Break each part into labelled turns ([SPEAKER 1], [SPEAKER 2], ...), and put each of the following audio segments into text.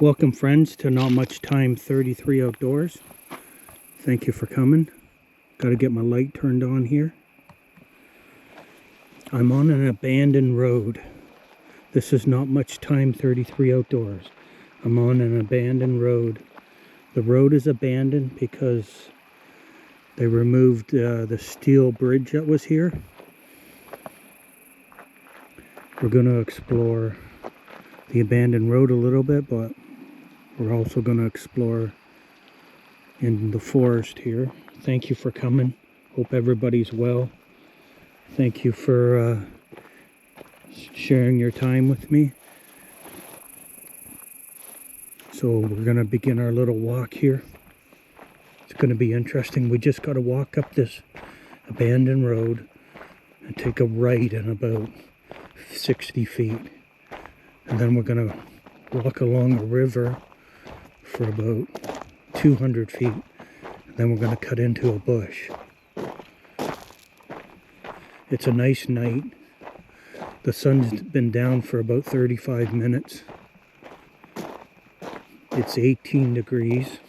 [SPEAKER 1] Welcome friends to Not Much Time 33 Outdoors. Thank you for coming. Got to get my light turned on here. I'm on an abandoned road. This is Not Much Time 33 Outdoors. I'm on an abandoned road. The road is abandoned because they removed the steel bridge that was here. We're going to explore the abandoned road a little bit, but we're also going to explore in the forest here. Thank you for coming. Hope everybody's well. Thank you for sharing your time with me. So we're going to begin our little walk here. It's going to be interesting. We just got to walk up this abandoned road and take a right in about 60 feet. And then we're going to walk along a river for about 200 feet. And then we're going to cut into a bush. It's a nice night. The sun's been down for about 35 minutes. It's 18 degrees.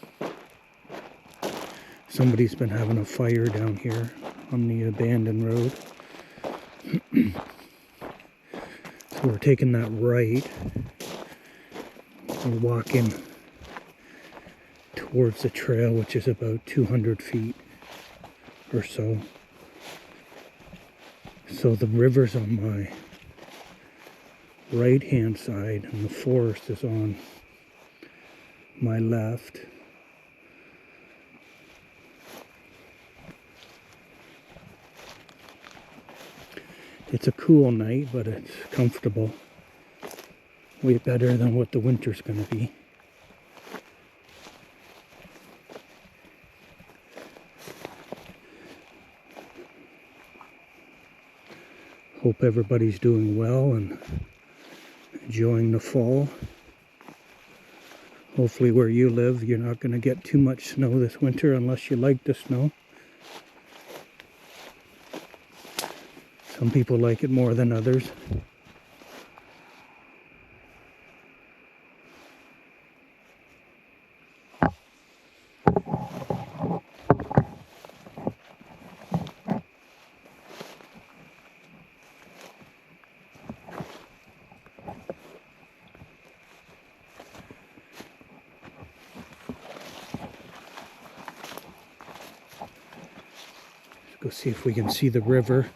[SPEAKER 1] Somebody's been having a fire down here on the abandoned road. So we're taking that right. We're walking towards the trail, which is about 200 feet or so. So the river's on my right hand side and the forest is on my left. It's a cool night, but it's comfortable. Way better than what the winter's going to be. Hope everybody's doing well and enjoying the fall. Hopefully where you live, you're not going to get too much snow this winter unless you like the snow. Some people like it more than others. Let's go see if we can see the river.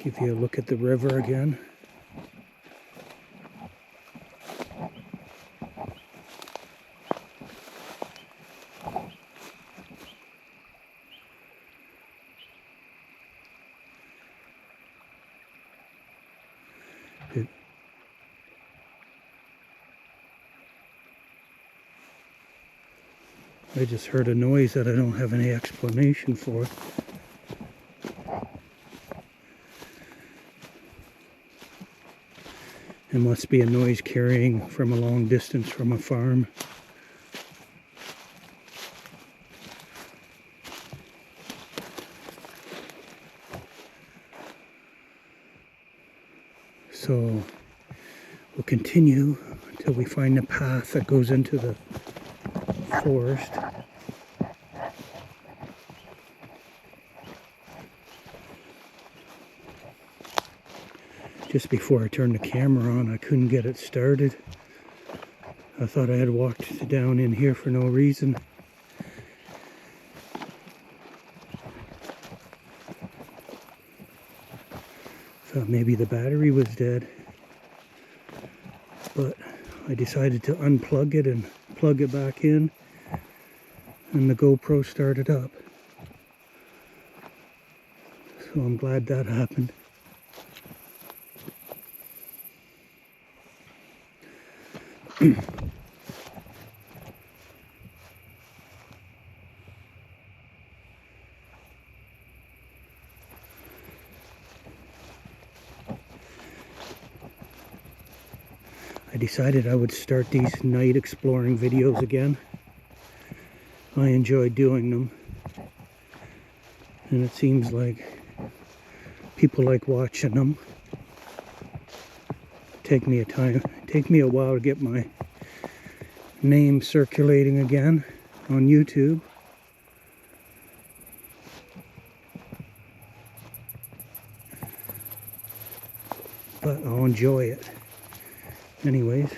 [SPEAKER 1] Give you a look at the river again. I just heard a noise that I don't have any explanation for. It must be a noise carrying from a long distance from a farm. So we'll continue until we find the path that goes into the forest. Just before I turned the camera on, I couldn't get it started. I thought I had walked down in here for no reason. Thought maybe the battery was dead. But I decided to unplug it and plug it back in, and the GoPro started up. So I'm glad that happened. I decided I would start these night exploring videos again. I enjoy doing them. And it seems like people like watching them. Take me a while to get my name circulating again on YouTube. But I'll enjoy it. Anyways.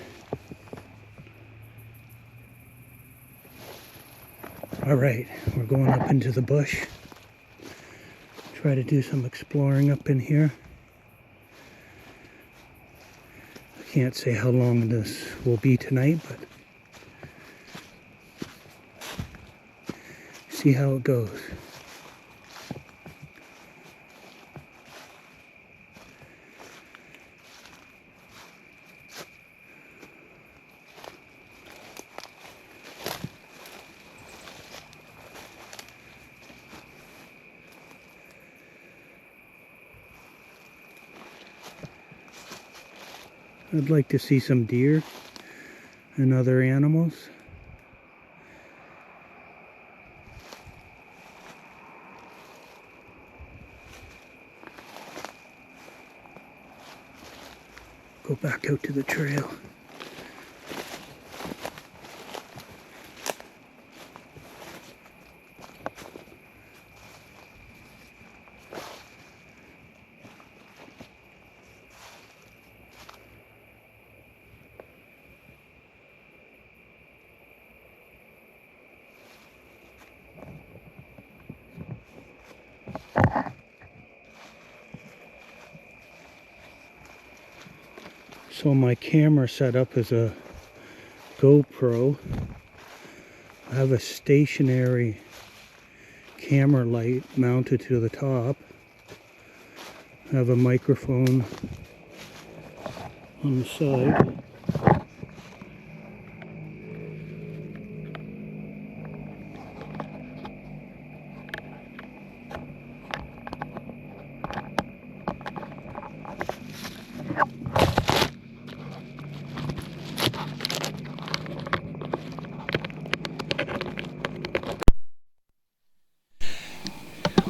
[SPEAKER 1] Alright, we're going up into the bush. Try to do some exploring up in here. I can't say how long this will be tonight, but see how it goes. I'd like to see some deer and other animals. Go back out to the trail. So my camera setup is a GoPro. I have a stationary camera light mounted to the top. I have a microphone on the side.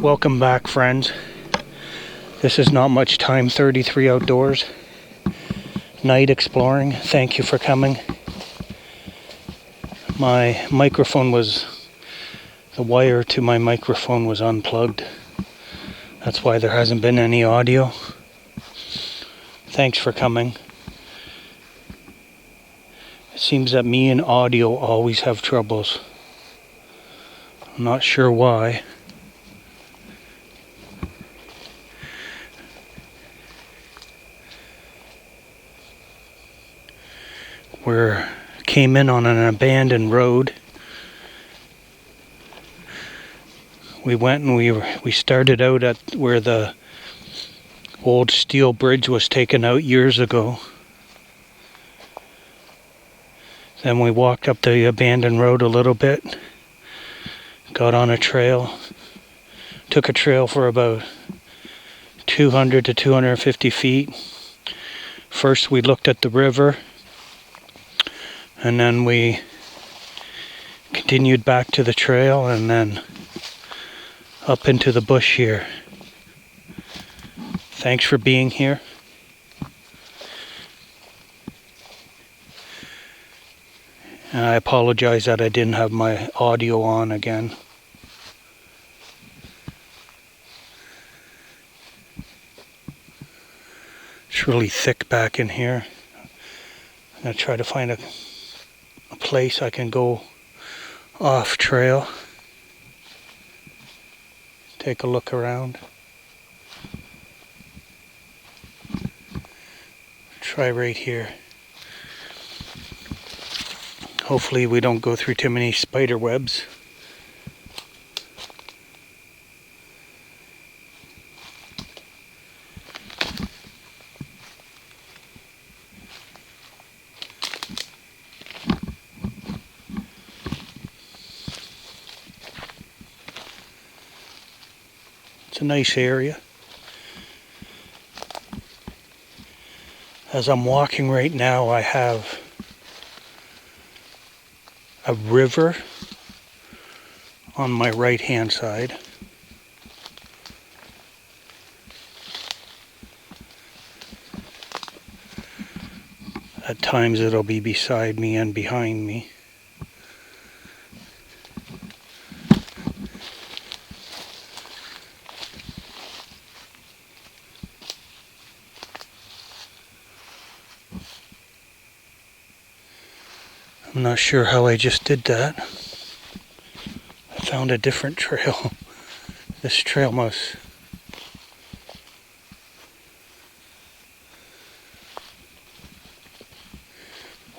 [SPEAKER 1] Welcome back, friends. This is not much time, 33 outdoors. Night exploring. Thank you for coming. My microphone the wire to my microphone was unplugged. That's why there hasn't been any audio. Thanks for coming. It seems that me and audio always have troubles. I'm not sure why. We came in on an abandoned road. We went and we started out at where the old steel bridge was taken out years ago. Then we walked up the abandoned road a little bit, got on a trail, took a trail for about 200 to 250 feet. First we looked at the river, and then we continued back to the trail and then up into the bush here. Thanks for being here. And I apologize that I didn't have my audio on again. It's really thick back in here. I'm going to try to find a place I can go off trail. Take a look around. Try right here. Hopefully we don't go through too many spider webs. It's a nice area. As I'm walking right now, I have a river on my right hand side. At times it'll be beside me and behind me. I'm not sure how I just did that. I found a different trail. This trail must...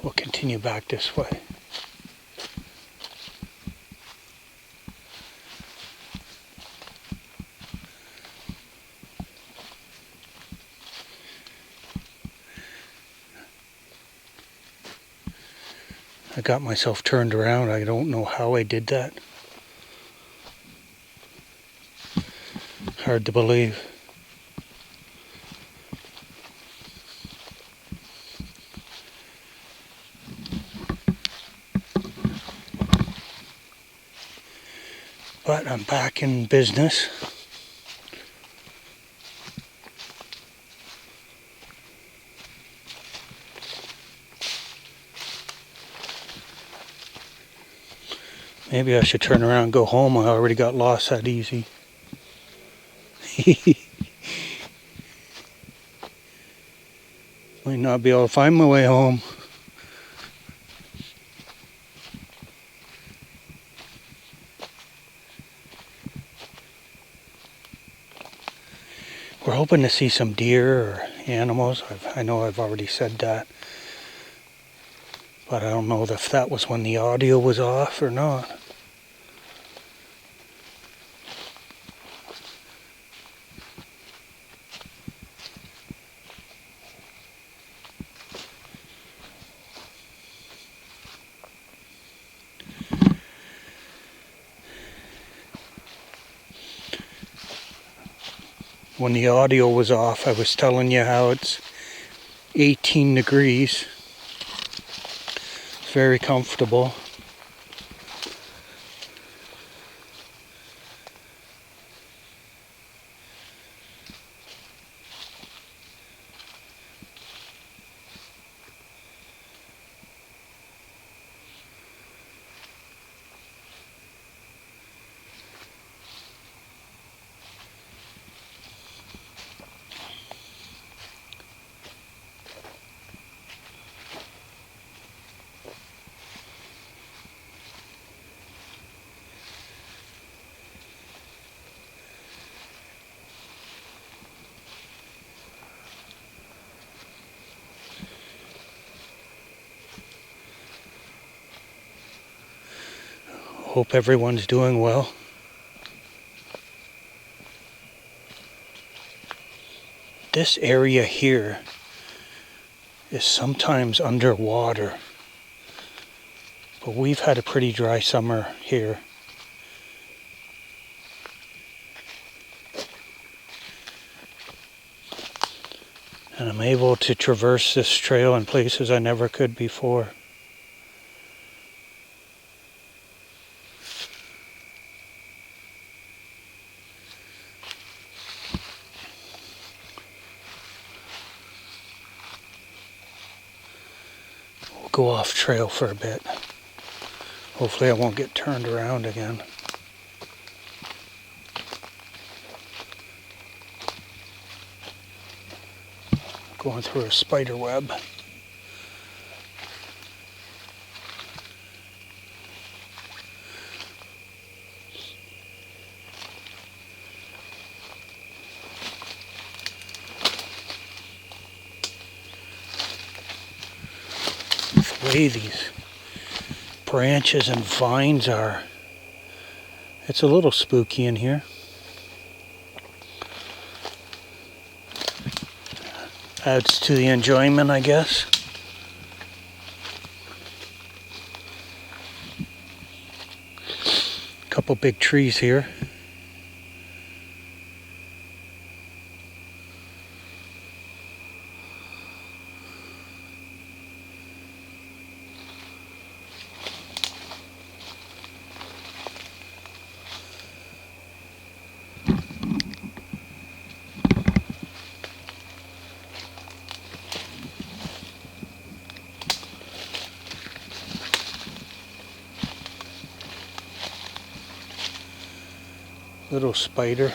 [SPEAKER 1] We'll continue back this way. I got myself turned around. I don't know how I did that. Hard to believe. But I'm back in business. Maybe I should turn around and go home. I already got lost that easy. Might not be able to find my way home. We're hoping to see some deer or animals. I know I've already said that. But I don't know if that was when the audio was off or not. When the audio was off, I was telling you how it's 18 degrees. It's very comfortable. Hope everyone's doing well. This area here is sometimes underwater, but we've had a pretty dry summer here. And I'm able to traverse this trail in places I never could before. Go off trail for a bit. Hopefully I won't get turned around again. Going through a spider web. The way these branches and vines are, it's a little spooky in here. Adds to the enjoyment, I guess. Couple big trees here. Little spider.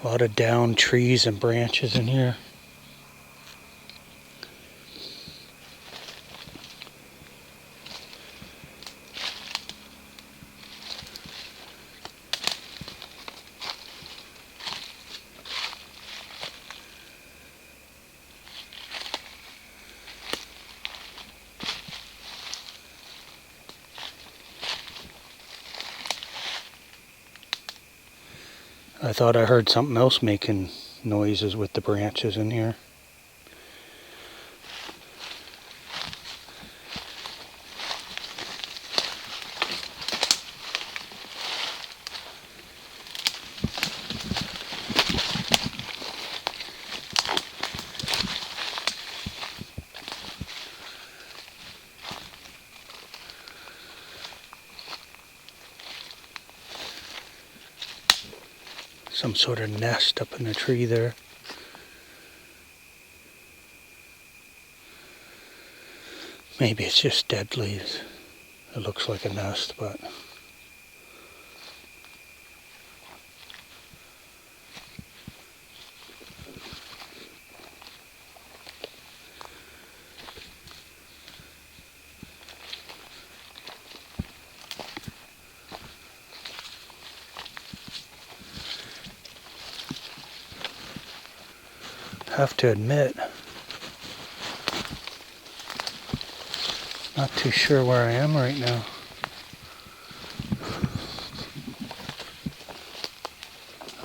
[SPEAKER 1] A lot of downed trees and branches in here. I thought I heard something else making noises with the branches in here. Some sort of nest up in the tree there. Maybe it's just dead leaves. It looks like a nest, but I have to admit, not too sure where I am right now.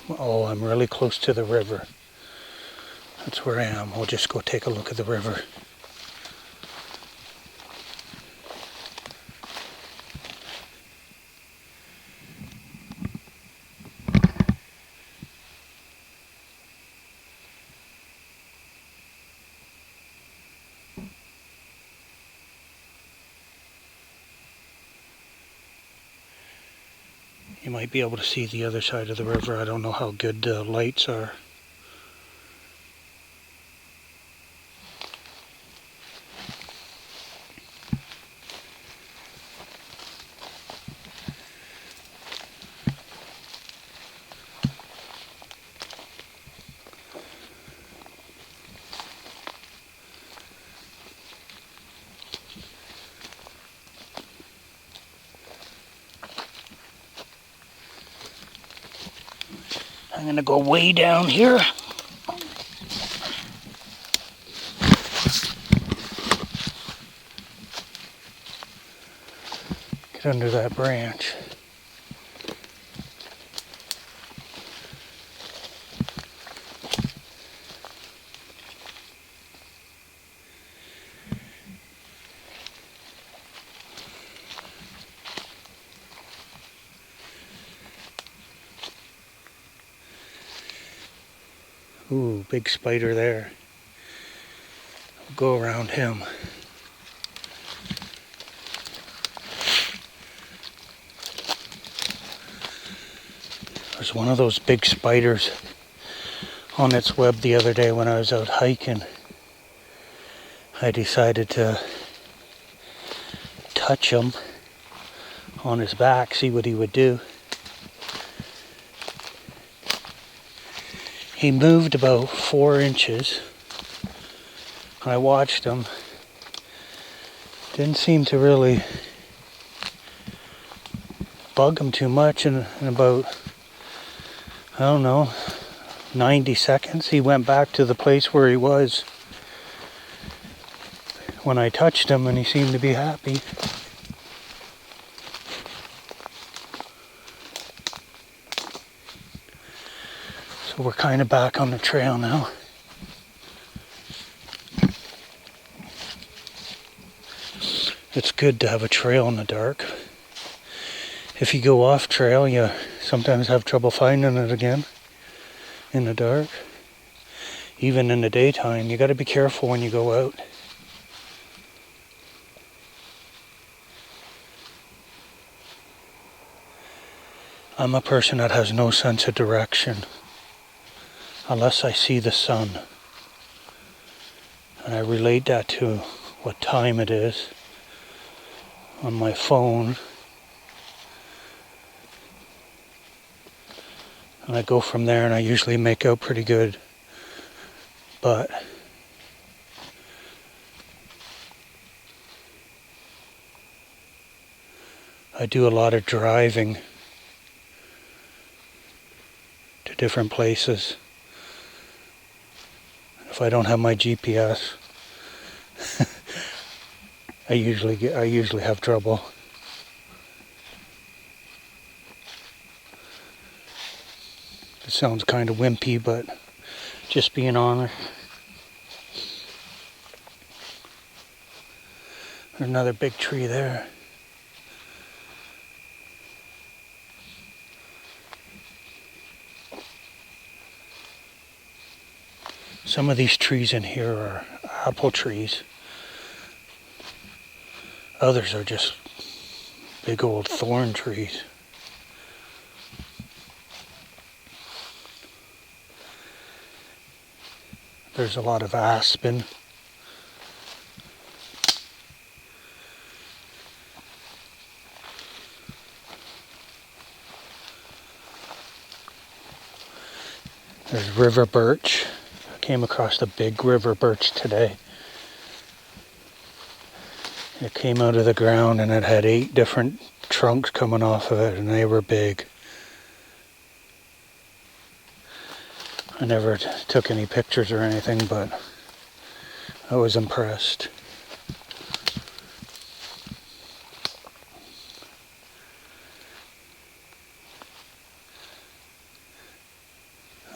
[SPEAKER 1] Oh, I'm really close to the river. That's where I am. We'll just go take a look at the river. You might be able to see the other side of the river. I don't know how good the lights are. I'm gonna go way down here. Get under that branch. Ooh, big spider there. I'll go around him. There's one of those big spiders on its web the other day when I was out hiking. I decided to touch him on his back, see what he would do. He moved about 4 inches. I watched him. Didn't seem to really bug him too much, and in about, I don't know, 90 seconds, he went back to the place where he was when I touched him, and he seemed to be happy. So we're kind of back on the trail now. It's good to have a trail in the dark. If you go off trail, you sometimes have trouble finding it again in the dark. Even in the daytime, you got to be careful when you go out. I'm a person that has no sense of direction unless I see the sun. And I relate that to what time it is on my phone. And I go from there and I usually make out pretty good. But I do a lot of driving to different places. If I don't have my GPS, I usually have trouble. It sounds kind of wimpy, but just being honest. There's another big tree there. Some of these trees in here are apple trees. Others are just big old thorn trees. There's a lot of aspen. There's river birch. I came across a big river birch today. It came out of the ground and it had 8 different trunks coming off of it, and they were big. I never took any pictures or anything, but I was impressed.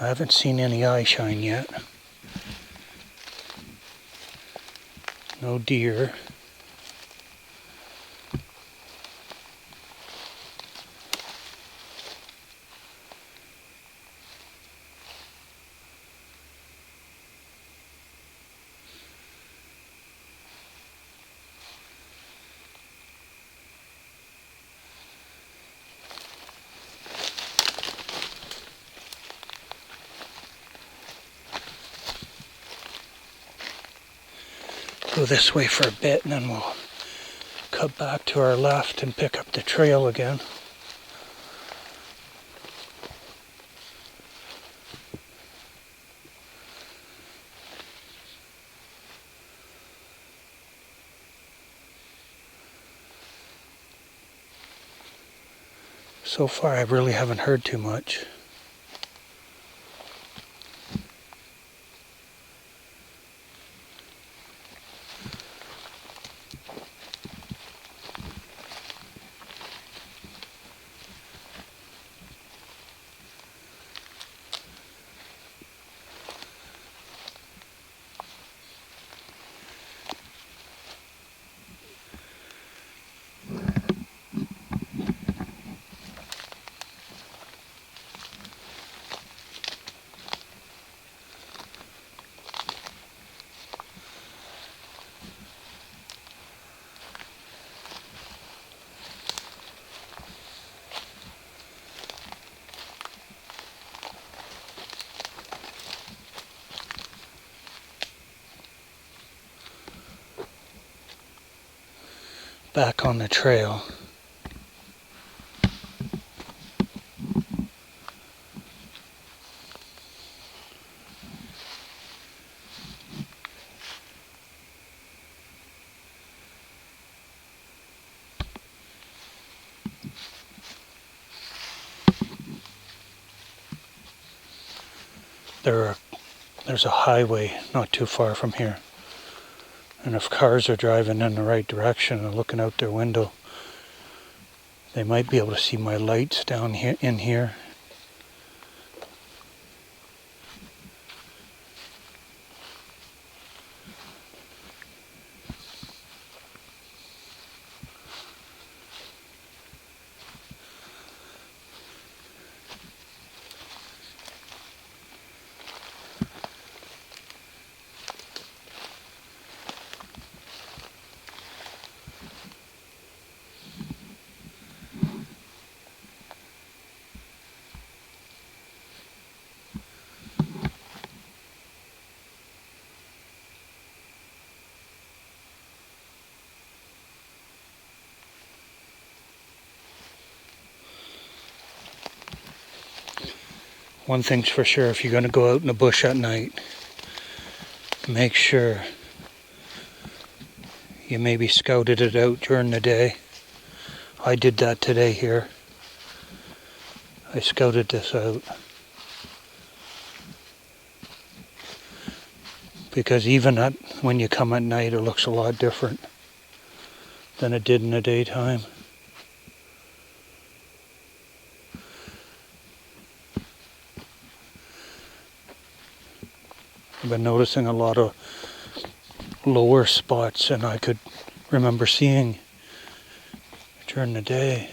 [SPEAKER 1] I haven't seen any eye shine yet. No deer. Go this way for a bit and then we'll cut back to our left and pick up the trail again. So far I really haven't heard too much. Back on the trail. There's a highway not too far from here. And if cars are driving in the right direction and looking out their window, they might be able to see my lights down here in here. One thing's for sure, if you're going to go out in the bush at night, make sure you maybe scouted it out during the day. I did that today here. I scouted this out. Because even when you come at night, it looks a lot different than it did in the daytime. I've been noticing a lot of lower spots than I could remember seeing during the day.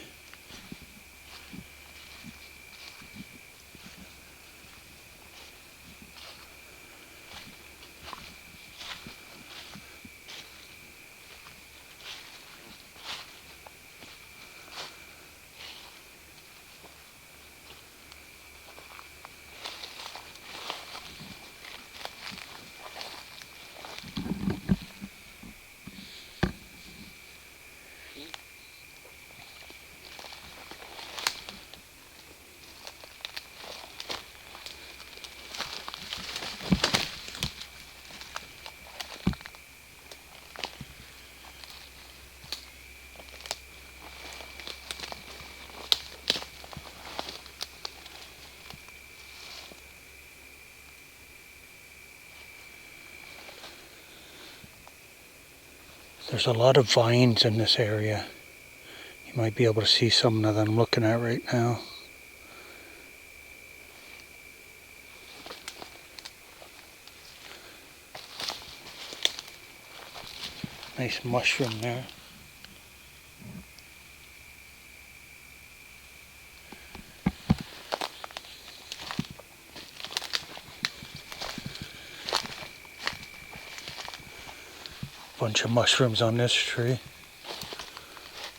[SPEAKER 1] There's a lot of vines in this area. You might be able to see some of them I'm looking at right now. Nice mushroom there. Bunch of mushrooms on this tree.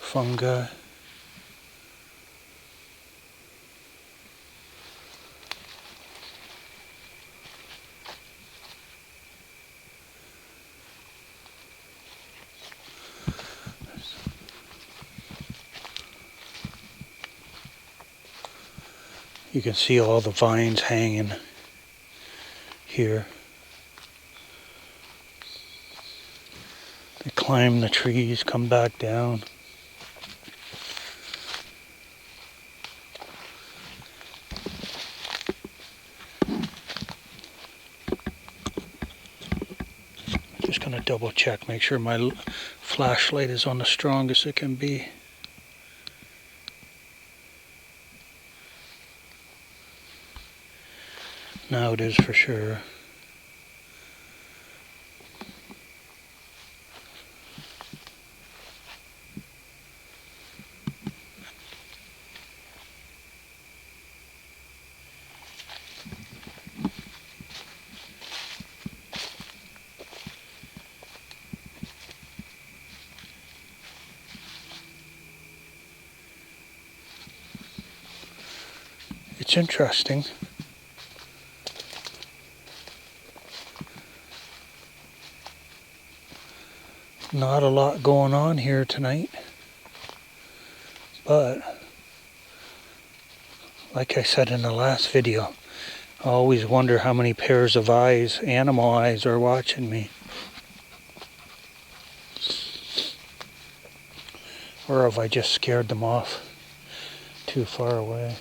[SPEAKER 1] Fungi. You can see all the vines hanging here. They climb the trees, come back down. Just gonna double check, make sure my flashlight is on the strongest it can be. Now it is for sure. It's interesting. Not a lot going on here tonight, but like I said in the last video, I always wonder how many pairs of eyes, animal eyes, are watching me. Or have I just scared them off too far away?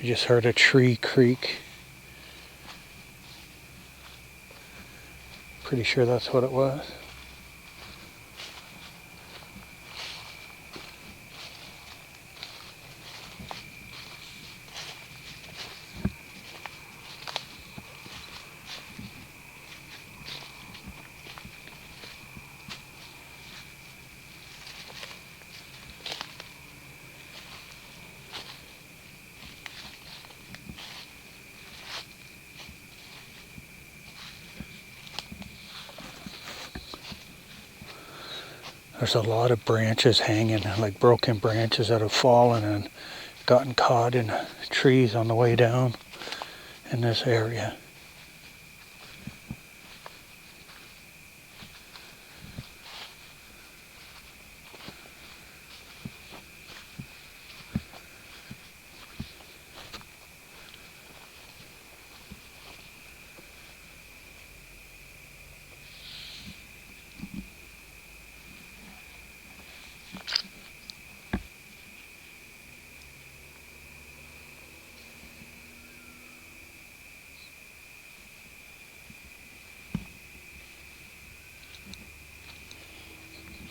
[SPEAKER 1] I just heard a tree creak. Pretty sure that's what it was. There's a lot of branches hanging, like broken branches that have fallen and gotten caught in trees on the way down. in this area.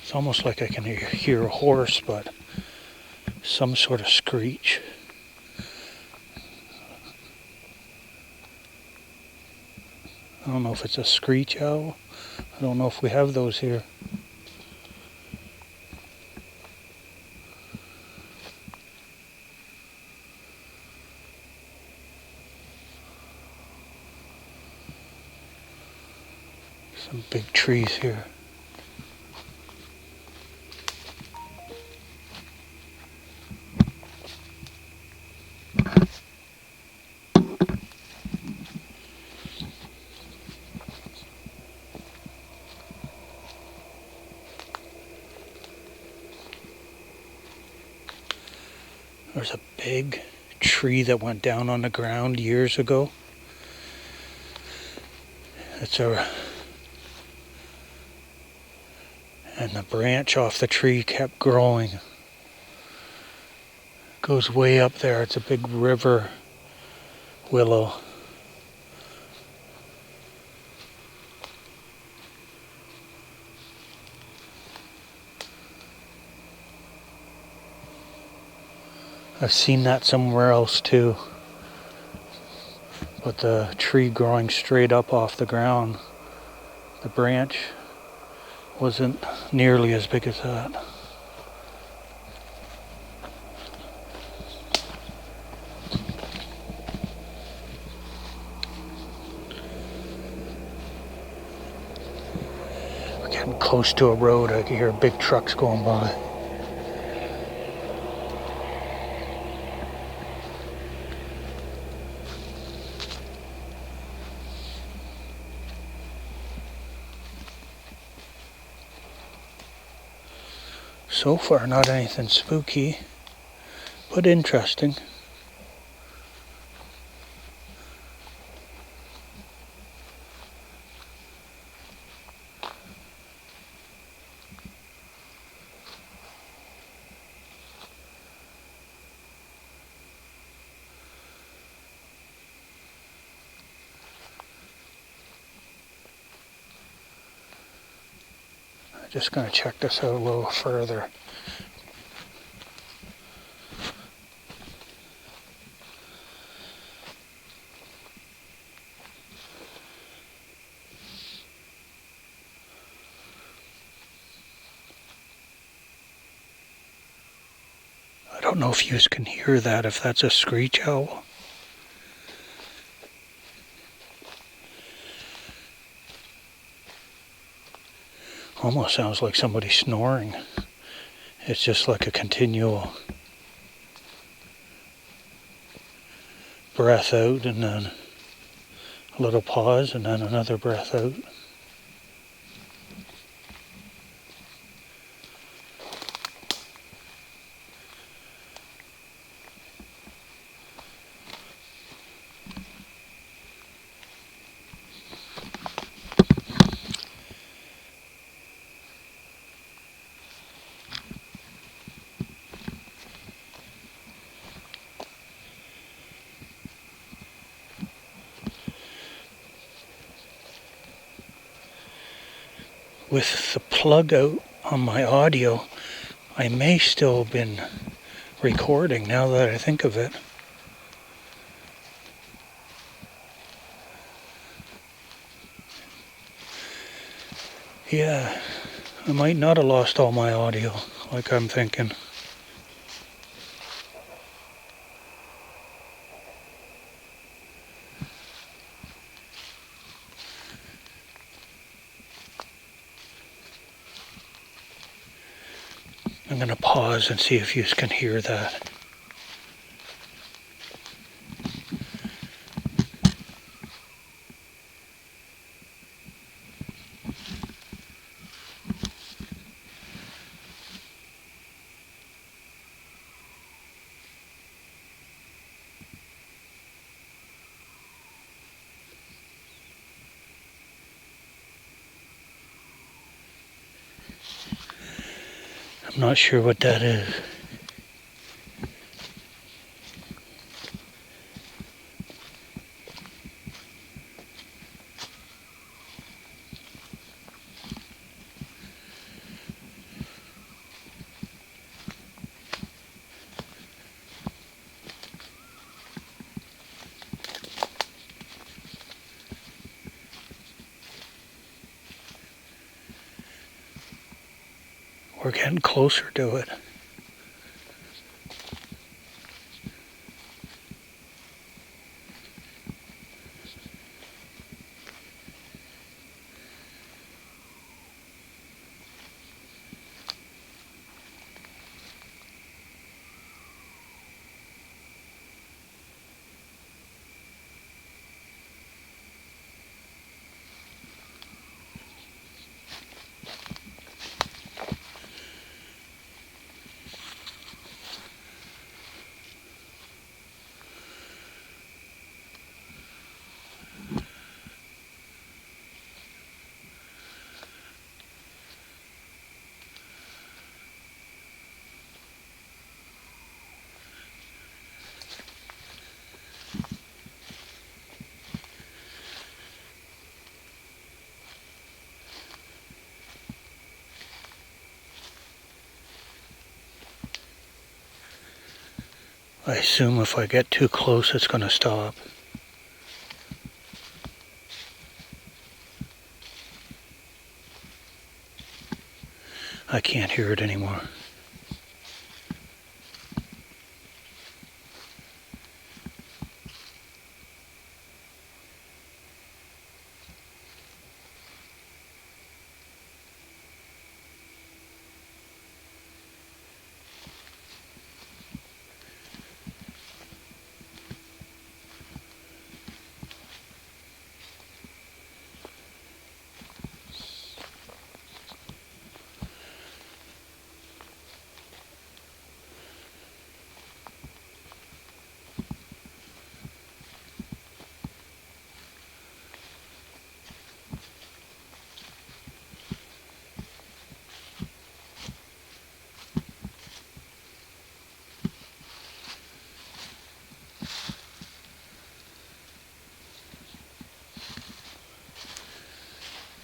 [SPEAKER 1] It's almost like I can hear a horse, but some sort of screech. I don't know if it's a screech owl. I don't know if we have those here. Some big trees here. There's a big tree that went down on the ground years ago. And the branch off the tree kept growing. It goes way up there. It's a big river willow. I've seen that somewhere else too. But the tree growing straight up off the ground, the branch wasn't nearly as big as that. We're getting close to a road. I can hear big trucks going by. So far, not anything spooky, but interesting. I'm just going to check this out a little further. I don't know if you can hear that, if that's a screech owl. Almost sounds like somebody snoring. It's just like a continual breath out and then a little pause and then another breath out. With the plug out on my audio, I may still have been recording now that I think of it. Yeah, I might not have lost all my audio like I'm thinking. I'm going to pause and see if you can hear that. Not sure what that is. We're getting closer to it. I assume if I get too close, it's going to stop. I can't hear it anymore.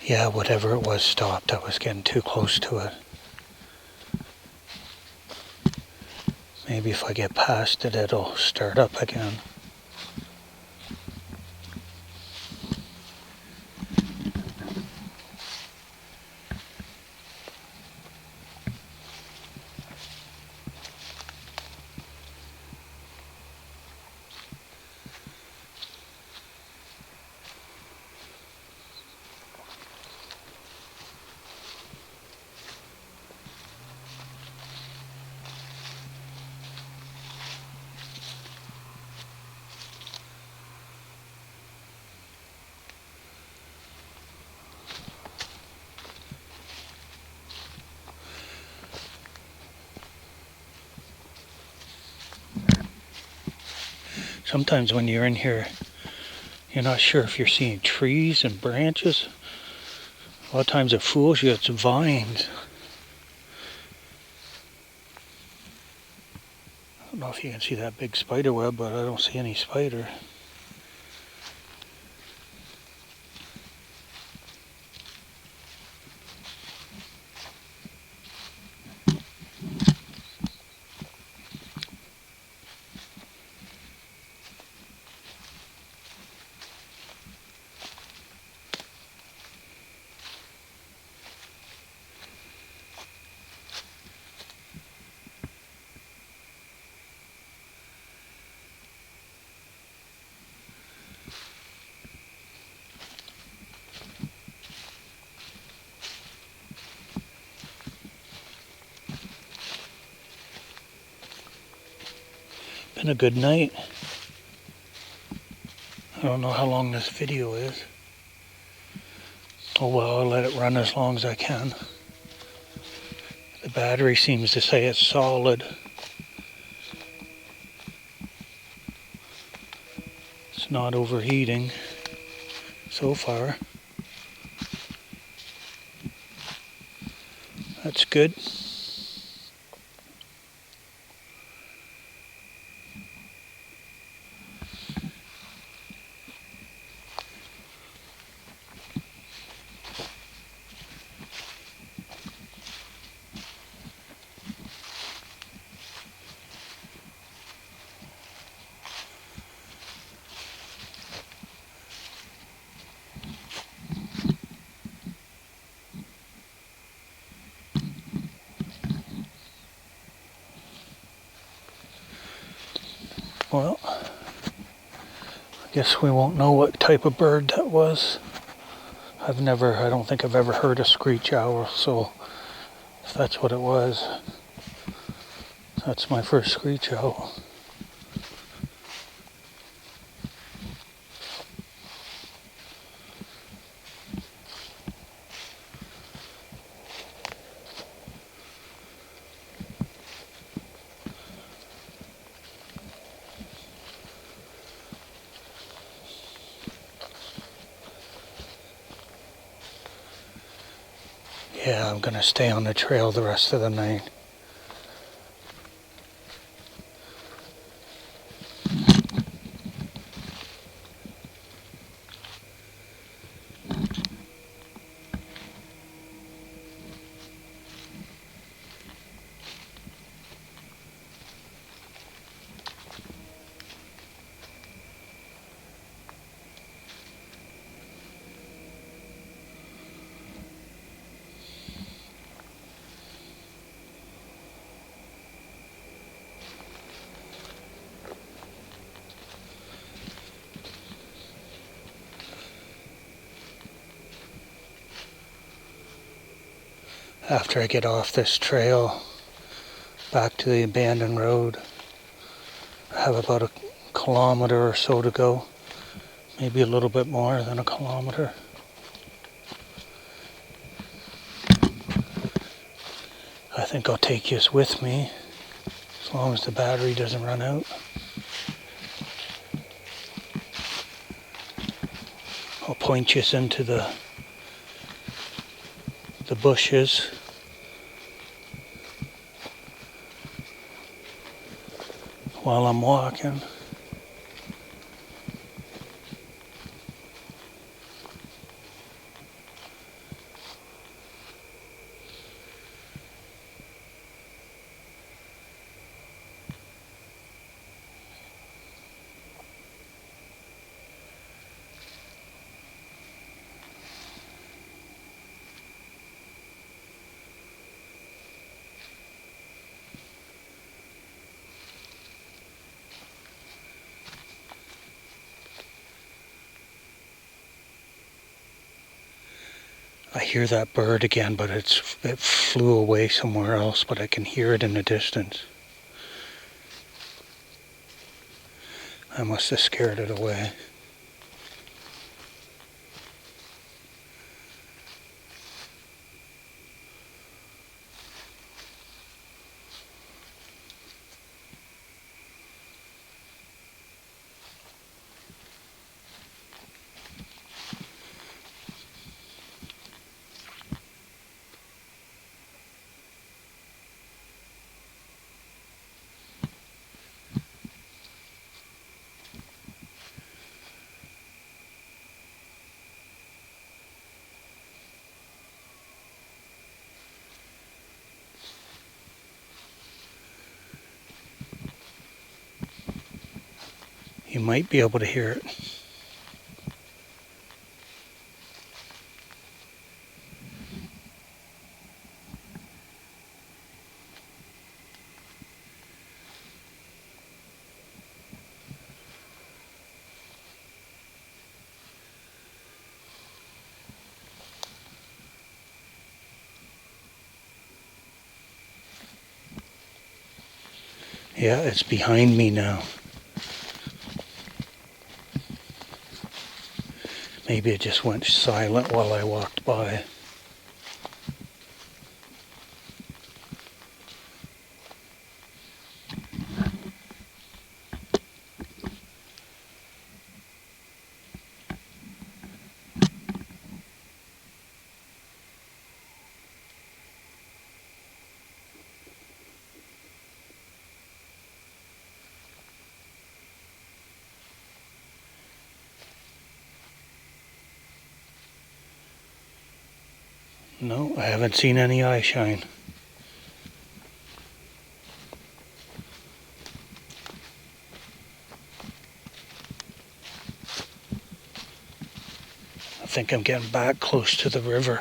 [SPEAKER 1] Yeah, whatever it was stopped. I was getting too close to it. Maybe if I get past it, it'll start up again. Sometimes when you're in here, you're not sure if you're seeing trees and branches. A lot of times it fools you, it's vines. I don't know if you can see that big spider web, but I don't see any spider. Been a good night. I don't know how long this video is. Oh well, I'll let it run as long as I can. The battery seems to say it's solid. It's not overheating so far. That's good. Well, I guess we won't know what type of bird that was. I don't think I've ever heard a screech owl, so if that's what it was, that's my first screech owl. Yeah, I'm gonna stay on the trail the rest of the night. After I get off this trail back to the abandoned road, I have about a kilometer or so to go, maybe a little bit more than a kilometer. I think I'll take you with me as long as the battery doesn't run out. I'll point you into the bushes. While I'm walking. I hear that bird again, but it flew away somewhere else, but I can hear it in the distance. I must have scared it away. You might be able to hear it. Yeah, it's behind me now. Maybe it just went silent while I walked by. No, I haven't seen any eye shine. I think I'm getting back close to the river.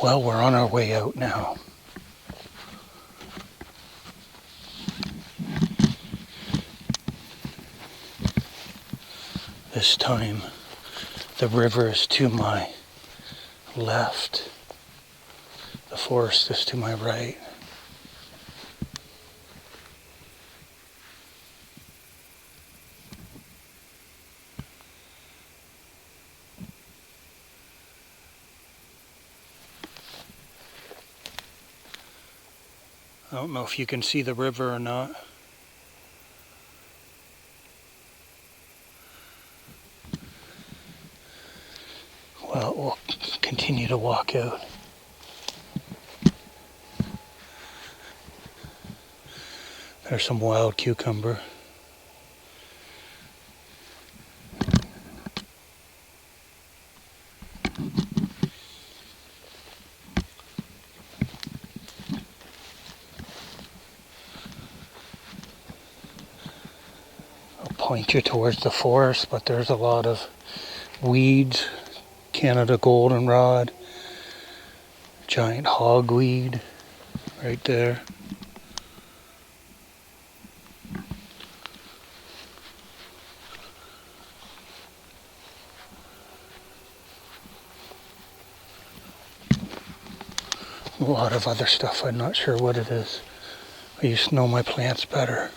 [SPEAKER 1] Well, we're on our way out now. This time, the river is to my left. The forest is to my right. I don't know if you can see the river or not. Well, we'll continue to walk out. There's some wild cucumber. Point you towards the forest, but there's a lot of weeds, Canada goldenrod, giant hogweed right there. A lot of other stuff, I'm not sure what it is. I used to know my plants better.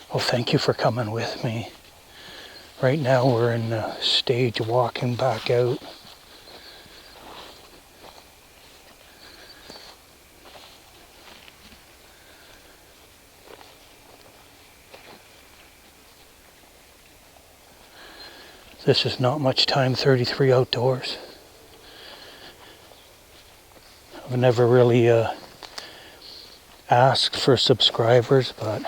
[SPEAKER 1] Well, thank you for coming with me. Right now we're in the stage of walking back out. This is not much time 33 outdoors. I've never really asked for subscribers, but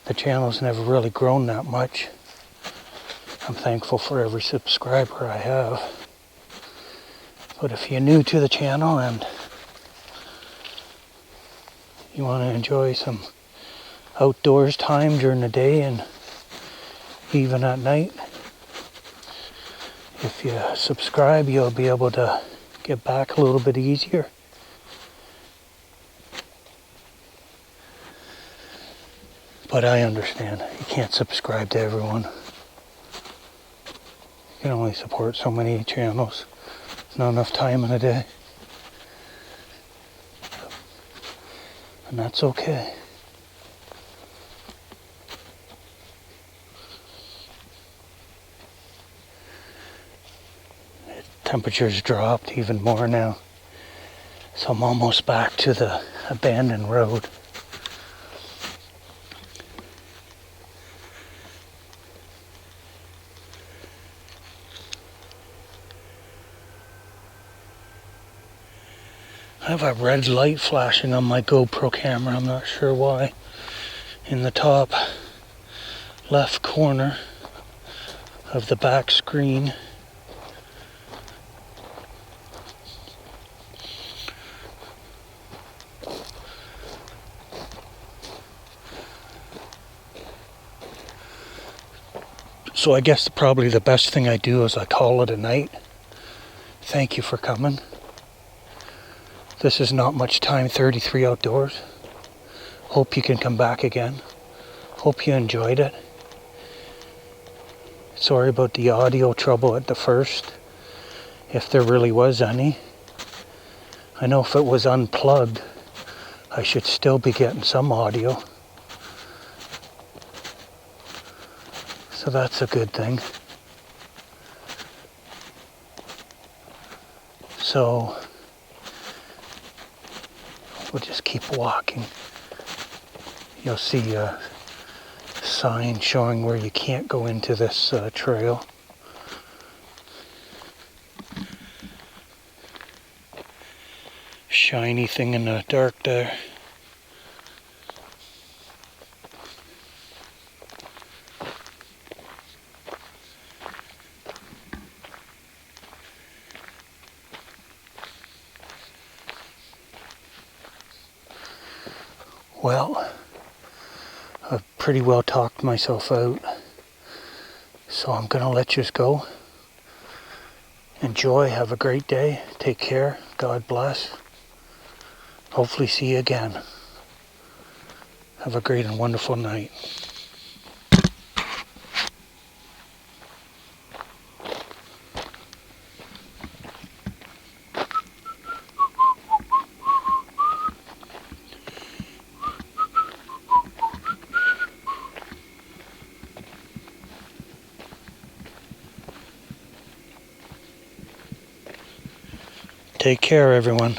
[SPEAKER 1] the channel's never really grown that much. I'm thankful for every subscriber I have. But if you're new to the channel and you want to enjoy some outdoors time during the day and even at night, if you subscribe, you'll be able to get back a little bit easier. But I understand, you can't subscribe to everyone. You can only support so many channels. There's not enough time in a day. And that's okay. Temperatures dropped even more now. So I'm almost back to the abandoned road. I have a red light flashing on my GoPro camera, I'm not sure why. In the top left corner of the back screen. So I guess probably the best thing I do is I call it a night. Thank you for coming. This is not much time 33 outdoors. Hope you can come back again. Hope you enjoyed it. Sorry about the audio trouble at the first, if there really was any. I know if it was unplugged, I should still be getting some audio. So that's a good thing. So we'll just keep walking. You'll see a sign showing where you can't go into this trail. Shiny thing in the dark there. Well, I've pretty well talked myself out. So I'm going to let you go. Enjoy. Have a great day. Take care. God bless. Hopefully see you again. Have a great and wonderful night. Take care, everyone.